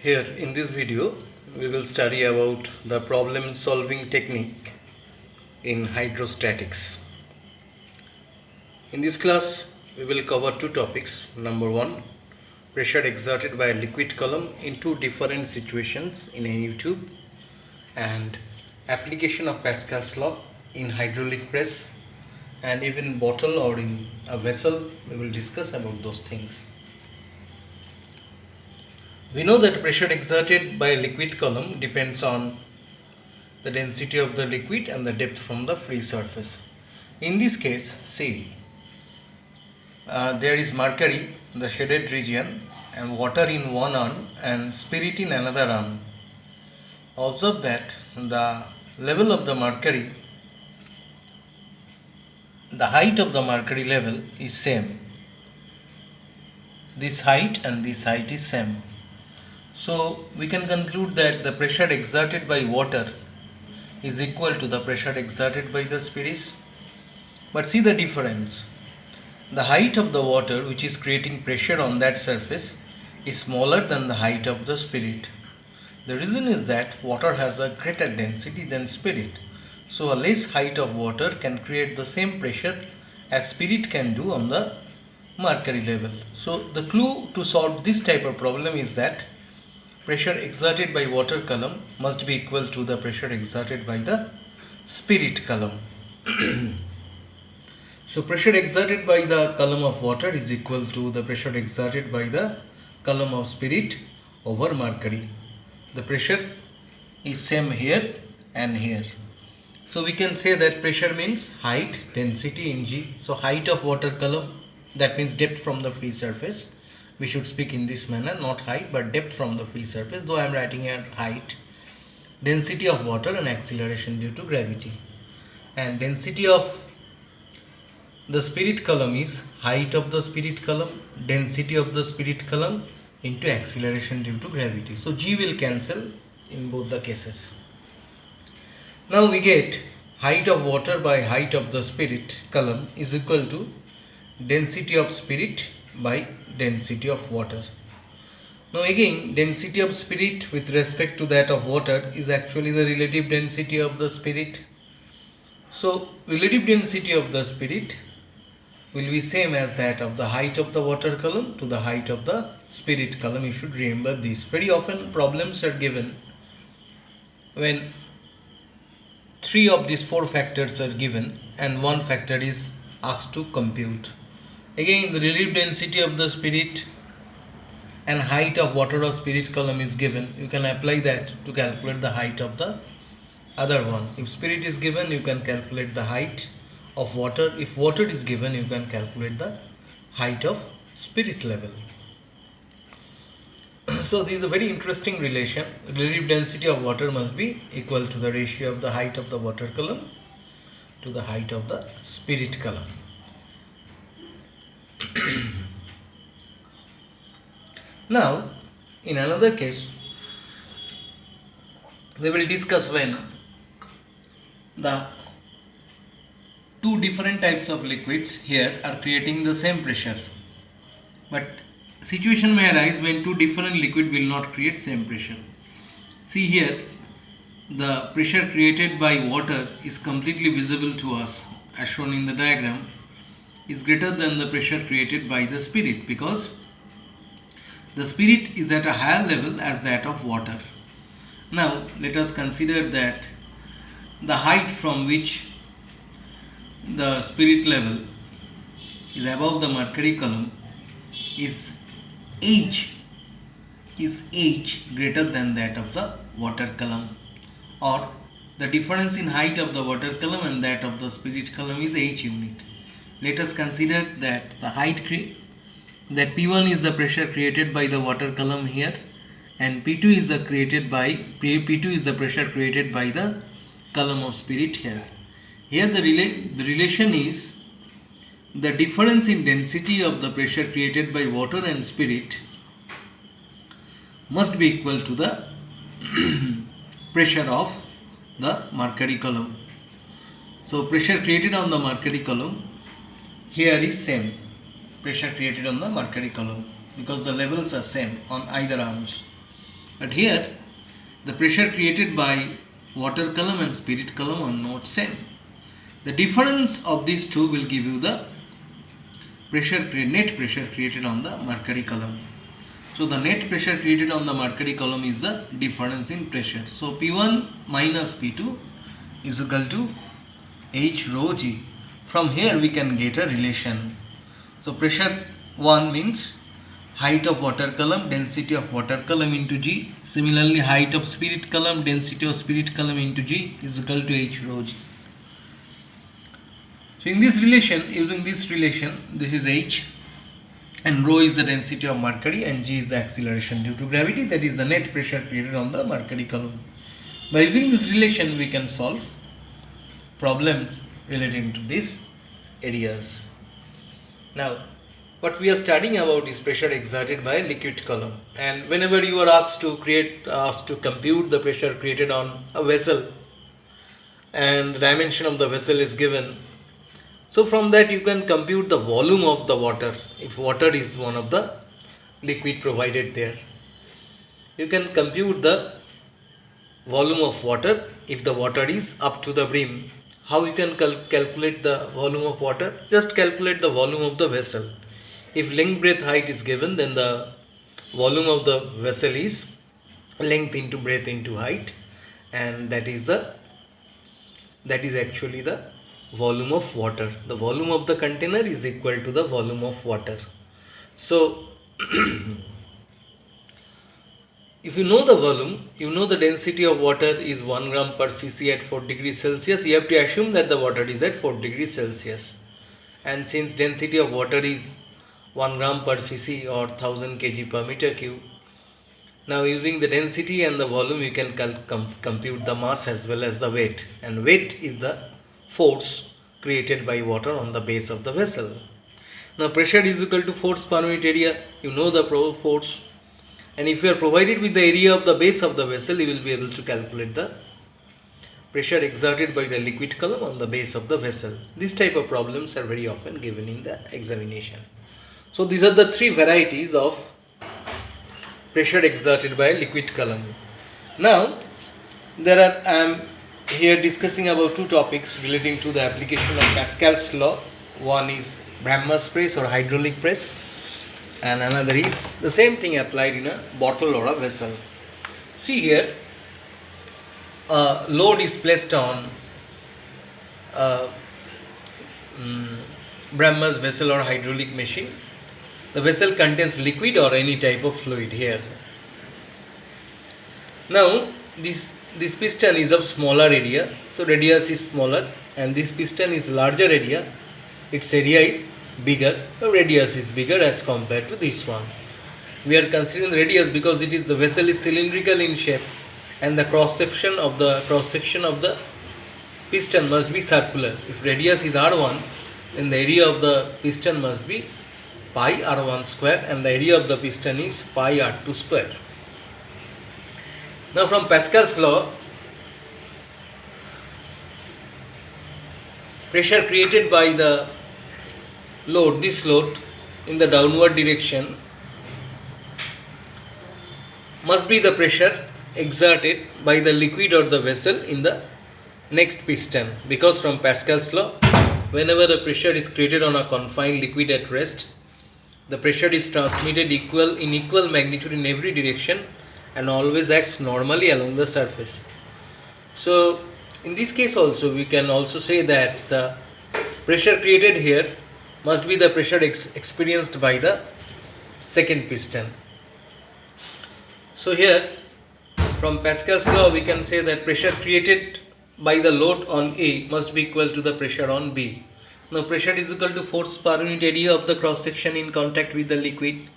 Here in this video we will study about the problem solving technique in hydrostatics. In this class we will cover two topics. Number one, pressure exerted by a liquid column in two different situations in a tube, and application of Pascal's law in hydraulic press and even bottle or in a vessel. We will discuss about those things. We know that pressure exerted by a liquid column depends on the density of the liquid and the depth from the free surface. In this case, see, there is mercury, the shaded region, and water in one urn and spirit in another urn. Observe that the level of the mercury, the height of the mercury level is same. This height and this height is same. So we can conclude that the pressure exerted by water is equal to the pressure exerted by the spirit. But see the difference. The height of the water, which is creating pressure on that surface, is smaller than the height of the spirit. The reason is that water has a greater density than spirit. So a less height of water can create the same pressure as spirit can do on the mercury level. So the clue to solve this type of problem is that pressure exerted by water column must be equal to the pressure exerted by the spirit column. So pressure exerted by the column of water is equal to the pressure exerted by the column of spirit over mercury. The pressure is same here and here. So we can say that pressure means height, density in G. So height of water column, that means depth from the free surface. We should speak in this manner, not height but depth from the free surface, though I am writing here height. Density of water and acceleration due to gravity. And density of the spirit column is height of the spirit column, density of the spirit column into acceleration due to gravity. So G will cancel in both the cases. Now we get height of water by height of the spirit column is equal to density of spirit by density of water. Now again, density of spirit with respect to that of water is actually the relative density of the spirit. So relative density of the spirit will be same as that of the height of the water column to the height of the spirit column. You should remember this. Very often problems are given when three of these four factors are given and one factor is asked to compute. Again, the relative density of the spirit and height of water or spirit column is given. You can apply that to calculate the height of the other one. If spirit is given, you can calculate the height of water. If water is given, you can calculate the height of spirit level. So this is a very interesting relation. Relative density of water must be equal to the ratio of the height of the water column to the height of the spirit column. Now, in another case, we will discuss when the two different types of liquids here are creating the same pressure. But situation may arise when two different liquid will not create same pressure. See here, the pressure created by water is completely visible to us as shown in the diagram, is greater than the pressure created by the spirit because the spirit is at a higher level as that of water. Now let us consider that the height from which the spirit level is above the mercury column is H greater than that of the water column, or the difference in height of the water column and that of the spirit column is H unit. Let us consider that the height that P1 is the pressure created by the water column here, and P2 is the pressure created by the column of spirit here. Here the relation is the difference in density of the pressure created by water and spirit must be equal to the pressure of the mercury column. So pressure created on the mercury column here is same pressure created on the mercury column because the levels are same on either arms. But here the pressure created by water column and spirit column are not same. The difference of these two will give you the net pressure created on the mercury column. So the net pressure created on the mercury column is the difference in pressure. So P1 minus P2 is equal to H rho G. From here we can get a relation. So pressure 1 means height of water column, density of water column into G. Similarly, height of spirit column, density of spirit column into G is equal to H rho G. So in this relation, using this relation, this is H and rho is the density of mercury and G is the acceleration due to gravity, that is the net pressure created on the mercury column. By using this relation, we can solve problems relating to these areas. Now, what we are studying about is pressure exerted by a liquid column, and whenever you are asked to compute the pressure created on a vessel and the dimension of the vessel is given, so from that you can compute the volume of the water. If water is one of the liquid provided there, you can compute the volume of water if the water is up to the brim. How you can calculate the volume of water? Just calculate the volume of the vessel. If length, breadth, height is given, then the volume of the vessel is length into breadth into height, and that is actually the volume of water. The volume of the container is equal to the volume of water. So if you know the volume, you know the density of water is 1 gram per cc at 4 degrees Celsius. You have to assume that the water is at 4 degrees Celsius. And since density of water is 1 gram per cc or 1000 kg per meter cube, now using the density and the volume, you can compute the mass as well as the weight. And weight is the force created by water on the base of the vessel. Now pressure is equal to force per unit area. You know the force. And if you are provided with the area of the base of the vessel, you will be able to calculate the pressure exerted by the liquid column on the base of the vessel. These type of problems are very often given in the examination. So these are the three varieties of pressure exerted by a liquid column. Now I am here discussing about two topics relating to the application of Pascal's law. One is Brahma's press or hydraulic press, and another is the same thing applied in a bottle or a vessel. See here, a load is placed on Brahma's vessel or hydraulic machine. The vessel contains liquid or any type of fluid here. Now this piston is of smaller area, so radius is smaller, and this piston is larger area, its area is bigger, the radius is bigger as compared to this one. We are considering the radius because the vessel is cylindrical in shape, and the cross section of the piston must be circular. If radius is r1, then the area of the piston must be pi r1 square, and the area of the piston is pi r2 square. Now from Pascal's law, pressure created by the load, this load in the downward direction, must be the pressure exerted by the liquid or the vessel in the next piston, because from Pascal's law, whenever the pressure is created on a confined liquid at rest, the pressure is transmitted in equal magnitude in every direction and always acts normally along the surface. So in this case also, we can also say that the pressure created here must be the pressure experienced by the second piston. So here from Pascal's law, we can say that pressure created by the load on A must be equal to the pressure on B. Now pressure is equal to force per unit area of the cross section in contact with the liquid.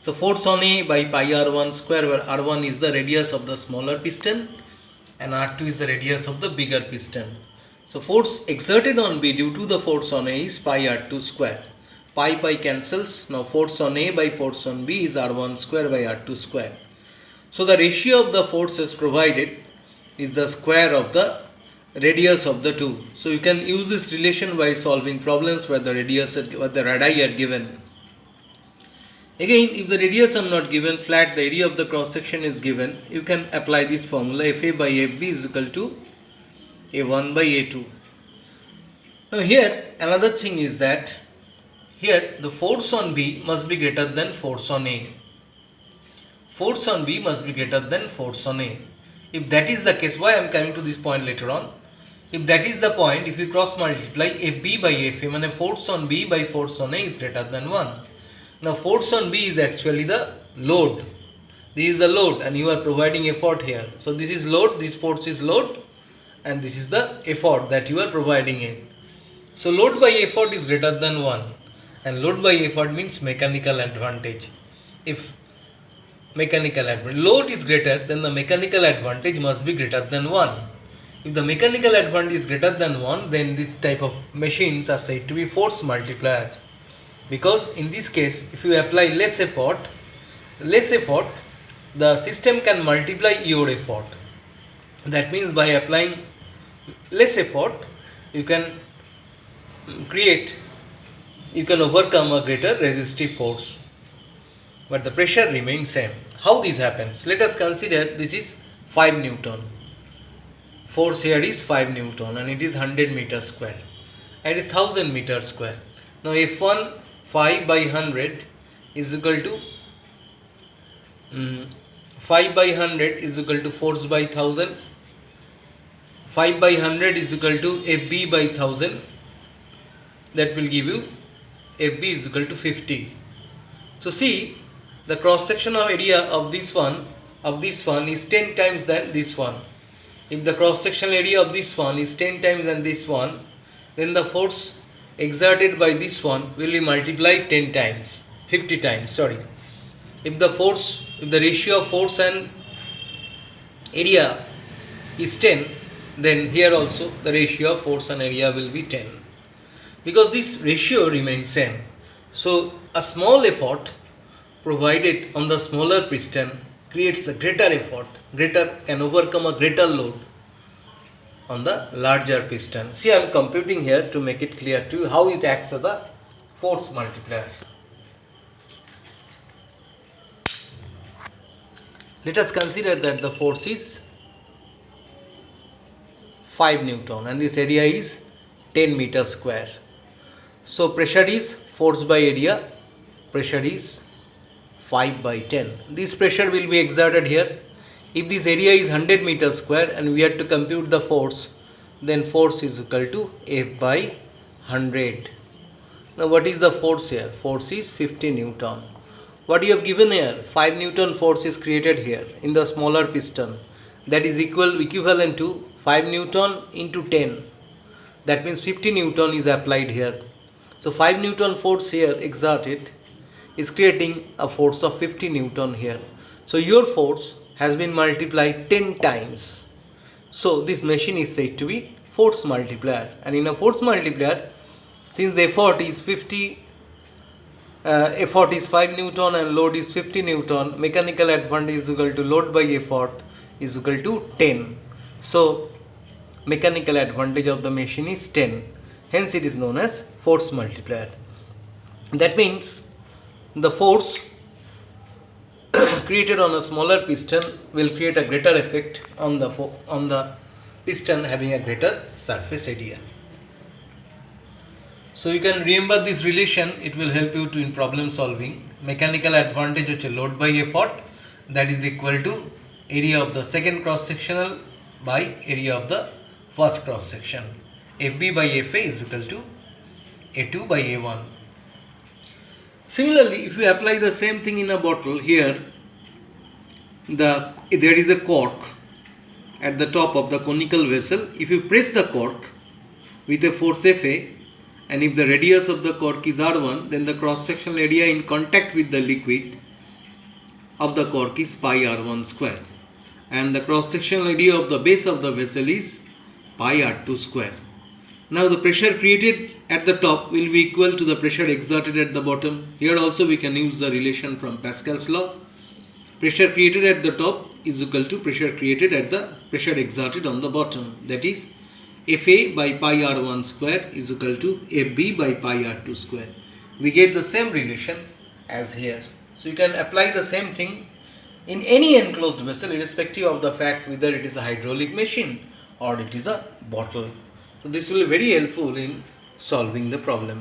So force on A by pi r1 square, where r1 is the radius of the smaller piston and r2 is the radius of the bigger piston. So force exerted on B due to the force on A is pi r2 square. Pi cancels. Now force on A by force on B is r1 square by r2 square. So the ratio of the forces provided is the square of the radius of the two. So you can use this relation by solving problems where the radii are given. Again, if the radius are not given, flat, the area of the cross section is given, you can apply this formula, Fa by Fb is equal to A1 by A2. Now here another thing is that here the force on B must be greater than force on A. Force on B must be greater than force on A. If that is the case, why I am coming to this point later on. If that is the point, if you cross multiply FB by FA, mean force on B by force on A is greater than 1. Now force on B is actually the load. This is the load and you are providing effort here. So this is load, this force is load and this is the effort that you are providing it. So load by effort is greater than 1 and load by effort means mechanical advantage. If mechanical advantage, load is greater, then the mechanical advantage must be greater than 1. If the mechanical advantage is greater than 1, then this type of machines are said to be force multiplier. Because in this case, if you apply less effort, the system can multiply your effort. That means by applying less effort, you can overcome a greater resistive force. But the pressure remains same. How this happens? Let us consider this is 5 Newton. Force here is 5 Newton and it is 100 meters square and it is 1000 meters square. Now F1 5 by 100 is equal to 5 by 100 is equal to force by 1000. 5 by 100 is equal to FB by 1000. That will give you FB is equal to 50. So see, the cross section of area of this one is 10 times than this one. If the cross sectional area of this one is 10 times than this one, then the force exerted by this one will be multiplied 10 times, 50 times, sorry. If the ratio of force and area is 10, then here also the ratio of force and area will be 10. Because this ratio remains same. So a small effort provided on the smaller piston creates a greater effort, can overcome a greater load on the larger piston. See, I am computing here to make it clear to you how it acts as a force multiplier. Let us consider that the force is 5 Newton and this area is 10 meters square. So pressure is force by area, pressure is 5 by 10. This pressure will be exerted here. If this area is 100 meters square and we have to compute the force, then force is equal to F by 100. Now what is the force here? Force is 50 Newton. What you have given here? 5 Newton force is created here in the smaller piston. That is equivalent to 5 Newton into 10. That means 50 Newton is applied here. So 5 Newton force here exerted is creating a force of 50 Newton here. So your force has been multiplied 10 times. So this machine is said to be force multiplier. And in a force multiplier, since the effort is 5 Newton and load is 50 Newton, mechanical advantage is equal to load by effort is equal to 10. So mechanical advantage of the machine is 10. Hence it is known as force multiplier. That means the force created on a smaller piston will create a greater effect on the piston having a greater surface area. So you can remember this relation, it will help you in problem solving. Mechanical advantage which is load by effort, that is equal to area of the second cross sectional by area of the first cross section. FB by FA is equal to A2 by A1. Similarly, if you apply the same thing in a bottle, here there is a cork at the top of the conical vessel. If you press the cork with a force Fa, and if the radius of the cork is R1, then the cross sectional area in contact with the liquid of the cork is pi R1 square, and the cross sectional area of the base of the vessel is pi R2 square. Now the pressure created at the top will be equal to the pressure exerted at the bottom. Here also we can use the relation from Pascal's law. Pressure created at the top is equal to pressure exerted on the bottom. That is Fa by pi R1 square is equal to Fb by pi R2 square. We get the same relation as here. So you can apply the same thing in any enclosed vessel irrespective of the fact whether it is a hydraulic machine or it is a bottle. So this will be very helpful in solving the problem.